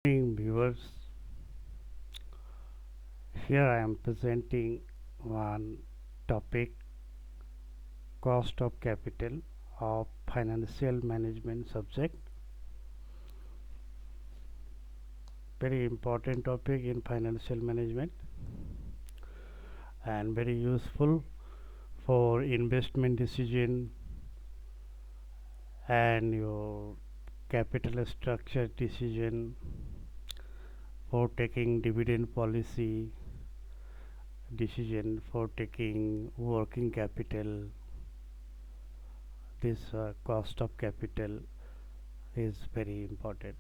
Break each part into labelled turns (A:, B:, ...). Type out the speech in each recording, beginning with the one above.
A: Morning viewers, here I am presenting one topic, cost of capital of financial management subject. Very important topic in financial management and very useful for investment decision and your capital structure decision, for taking dividend policy decision, for taking working capital. This cost of capital is very important.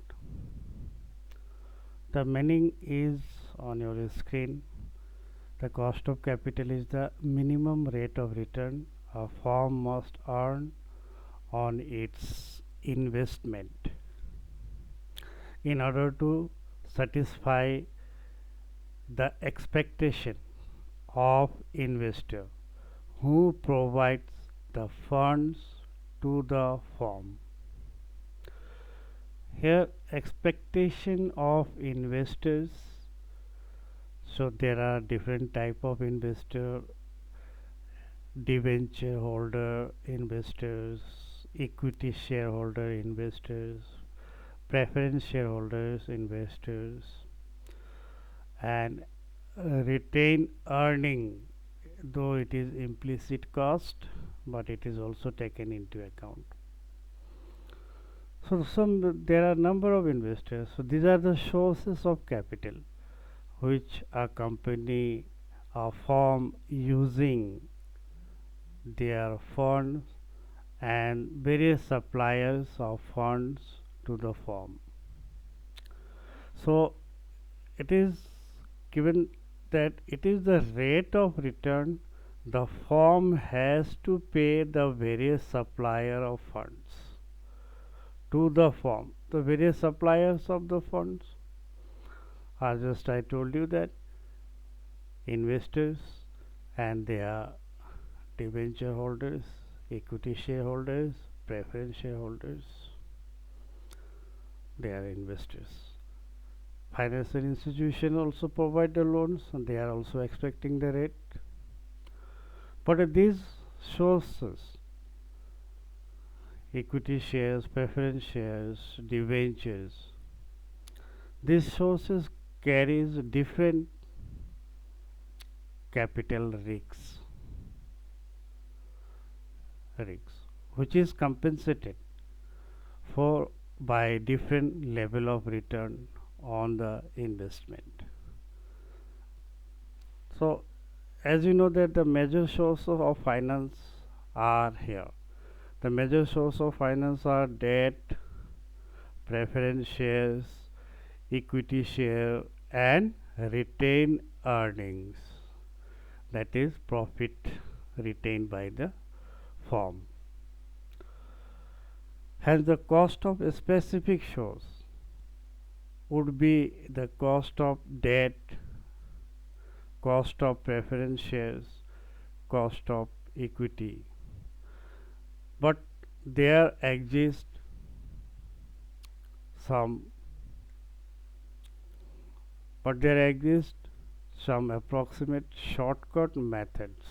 A: The meaning is on your screen. The cost of capital is the minimum rate of return a firm must earn on its investment in order to satisfy the expectation of investor who provides the funds to the firm. Here, expectation of investors. So there are different type of investor: debenture holder investors, equity shareholder investors, preference shareholders investors, and retained earning, though it is implicit cost, but it is also taken into account. So there are number of investors. So these are the sources of capital which a company, a firm using their funds and various suppliers of funds to the firm. So it is given that it is the rate of return the firm has to pay the various supplier of funds to the firm. The various suppliers of the funds are, just I told you, that investors, and they are debenture holders, equity shareholders, preference shareholders. They are investors. Financial institution also provide the loans, and they are also expecting the rate. But these sources, equity shares, preference shares, debentures, these sources carries different capital risks, which is compensated for by different level of return on the investment. So as you know that the major sources of finance are here. The major source of finance are debt, preference shares, equity share, and retained earnings, that is profit retained by the firm. Hence the cost of a specific source would be the cost of debt, cost of preference shares, cost of equity. But there exist some approximate shortcut methods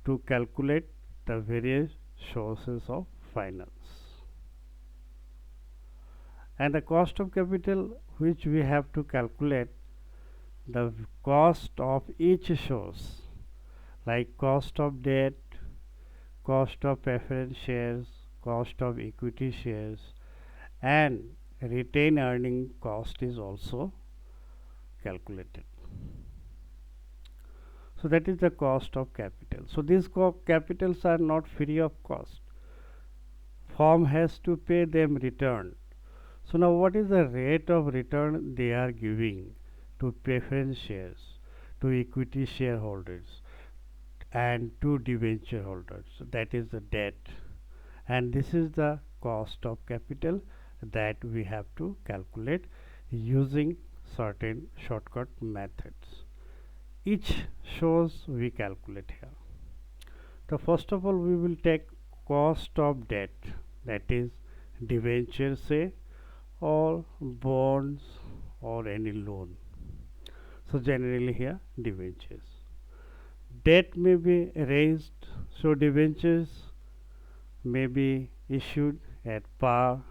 A: to calculate the various sources of finance. And the cost of capital which we have to calculate, the cost of each source, like cost of debt, cost of preference shares, cost of equity shares, and retained earning cost is also calculated. So that is the cost of capital. So these capitals are not free of cost. Firm has to pay them return. So now what is the rate of return they are giving to preference shares, to equity shareholders, and to debenture holders? So that is the debt, and this is the cost of capital that we have to calculate using certain shortcut methods. Each source we calculate here. So first of all we will take cost of debt, that is debenture, say, or bonds or any loan. So generally here debentures. Debt may be raised, so debentures may be issued at par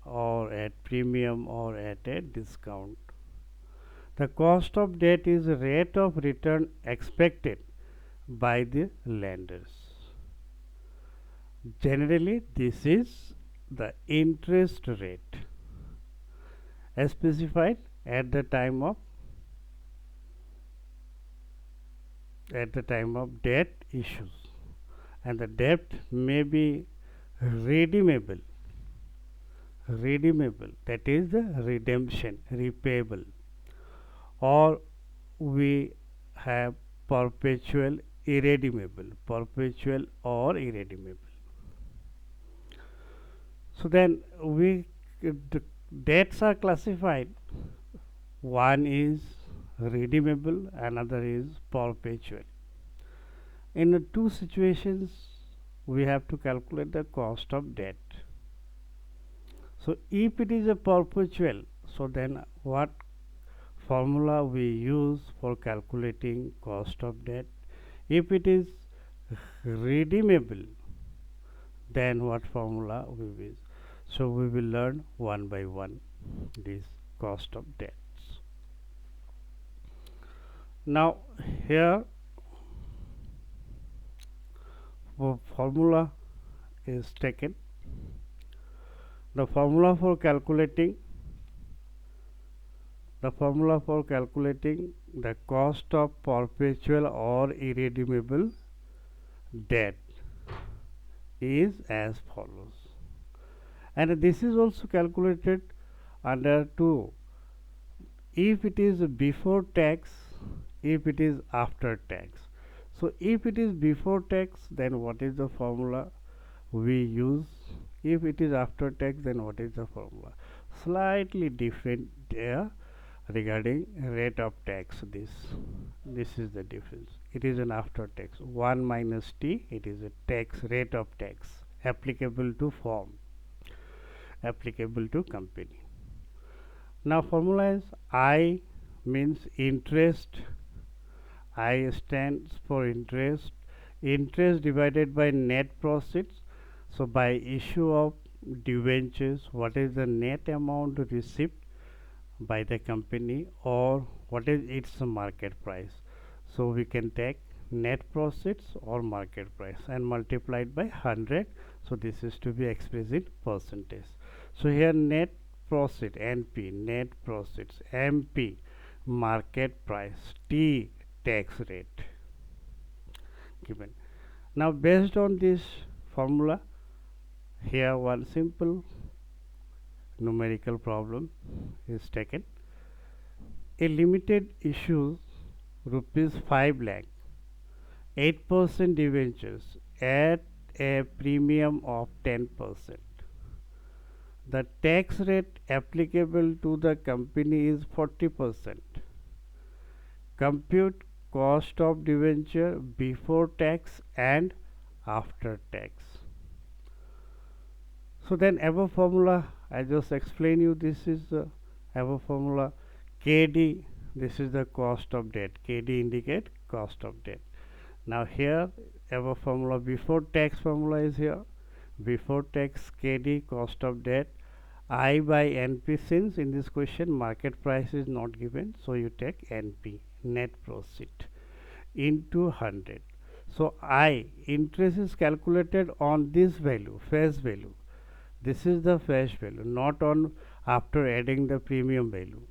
A: or at premium or at a discount. The cost of debt is the rate of return expected by the lenders. Generally, this is the interest rate as specified at the time of debt issues, and the debt may be redeemable, that is the redemption, repayable, or we have perpetual or irredeemable. So then the debts are classified. One is redeemable, another is perpetual. In the two situations, we have to calculate the cost of debt. So if it is a perpetual, so then what formula we use for calculating cost of debt? If it is redeemable, then what formula we use? So we will learn one by one this cost of debts. Now here formula is taken. The formula for calculating the cost of perpetual or irredeemable debt is as follows, and this is also calculated under two: if it is before tax, if it is after tax. So if it is before tax, then what is the formula we use? If it is after tax, then what is the formula? Slightly different there regarding rate of tax. This is the difference. It is an after tax, 1 minus t. It is a tax, rate of tax applicable to firm, applicable to company. Now formula is I means interest. I stands for interest divided by net profits. So by issue of debentures, what is the net amount received by the company, or what is its market price? So we can take net profits or market price and multiply it by 100. So this is to be expressed in percentage. So here net profit, NP, net profits, MP, market price, T, tax rate given. Now based on this formula, here one simple numerical problem is taken. A limited issue rupees 5 lakh, 8% debentures at a premium of 10%. The tax rate applicable to the company is 40%. Compute cost of debenture before tax and after tax. So then above formula, I just explain you, this is the above formula. KD, this is the cost of debt. KD indicate cost of debt. Now here above formula, before tax formula is here. Before tax KD, cost of debt. I by NP, since in this question market price is not given, so you take NP, net profit, into 100. So I, interest is calculated on this value, face value. This is the face value, not on after adding the premium value.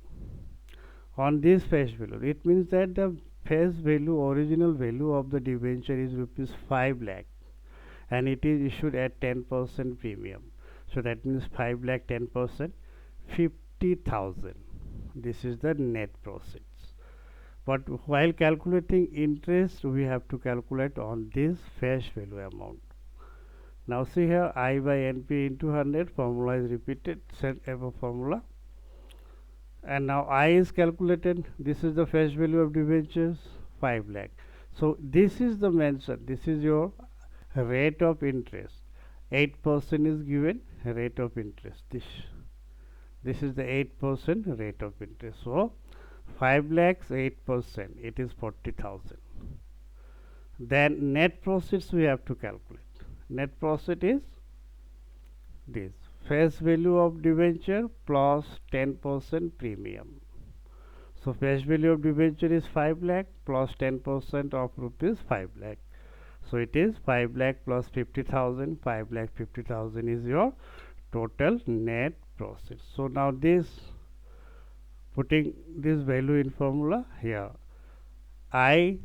A: On this face value, it means that the face value, original value of the debenture is rupees 5 lakh, and it is issued at 10% premium. So that means 5 lakh 10%, 50,000. This is the net profits. But while calculating interest, we have to calculate on this face value amount. Now see here, I by NP into 100, formula is repeated, set above formula. And now I is calculated, this is the face value of debentures, 5 lakh. So this is the mention, this is your rate of interest. 8% is given, rate of interest. This is the 8% rate of interest. So 5 lakhs 8%, it is 40,000. Then net proceeds we have to calculate. Net profit is this face value of debenture plus 10% premium. So face value of debenture is 5 lakh plus 10% of rupees 5 lakh. So it is 5 lakh plus 50,000. 5 lakh 50,000 is your total net profit. So now this, putting this value in formula here, I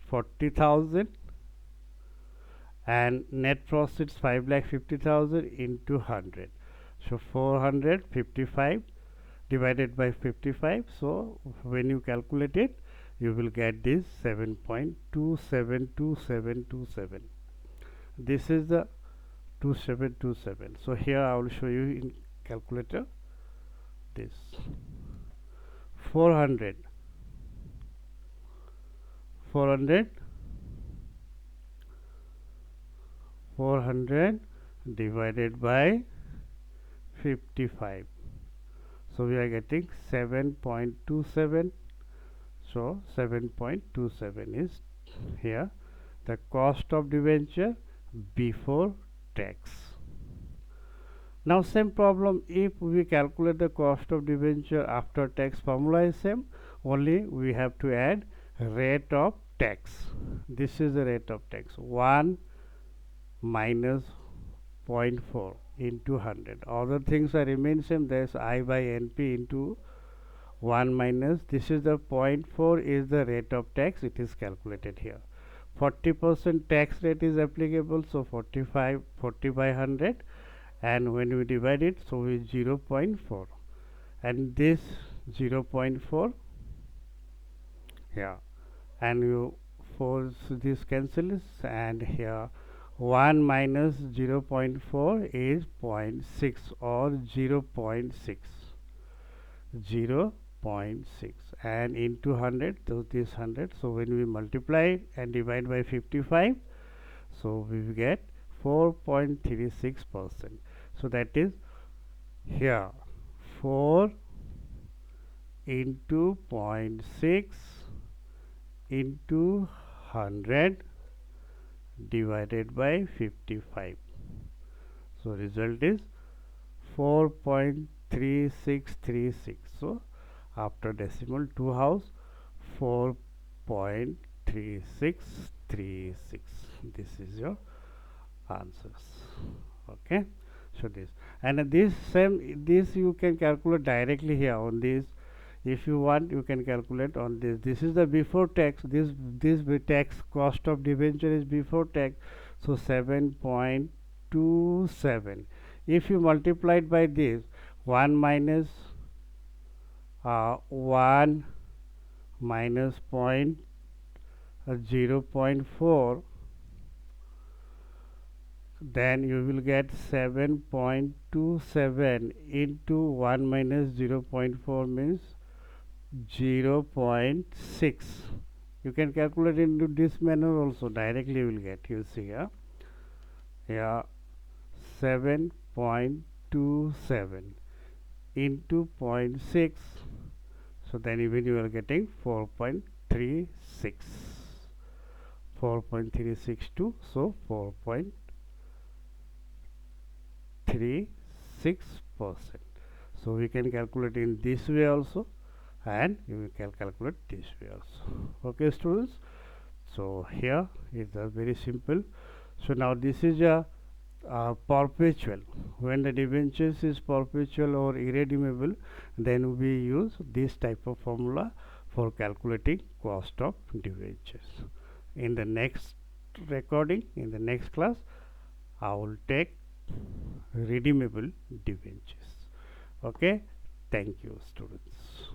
A: 40,000 and net profits 5 lakh 50,000 into 100. So 455 divided by 55. So when you calculate it, you will get this 7.272727. This is the 2727. So here I will show you in calculator. This 400 divided by 55. So we are getting 7.27. So 7.27 is here the cost of debenture before tax. Now same problem, if we calculate the cost of debenture after tax, formula is same, only we have to add rate of tax. This is the rate of tax, 1 minus 0.4 into 100. Other things are remain same. There's I by NP into 1 minus, this is the 0.4 is the rate of tax, it is calculated here. 40% tax rate is applicable, so 40 by 100, and when we divide it, so is 0.4, and this 0.4 here, and you force this cancels, and here 1 minus 0.4 is 0.6 or 0.6, and into 100, so this 100. So when we multiply and divide by 55, so we will get 4.36%. So that is here 4 into 0.6 into 100 divided by 55. So result is 4.3636. So after decimal 2 house, 4.3636. This is your answers. Okay, so this, and this same, this you can calculate directly here on this. If you want, you can calculate on this. This is the before tax. This tax cost of debenture is before tax. So 7.27. If you multiply it by this, 1 minus 1 minus 0.4, then you will get 7.27 into 1 minus 0.4 means 0.6. You can calculate into this manner also, directly you will get, you see here, 7.27 into 0.6, so then even you are getting 4.36, 4.362, so 4.36%. So we can calculate in this way also, and you can calculate this way also. Okay students, so here is a very simple. So now this is a perpetual. When the debentures is perpetual or irredeemable, then we use this type of formula for calculating cost of debentures. In the next recording, in the next class, I will take redeemable debentures. Okay, thank you students.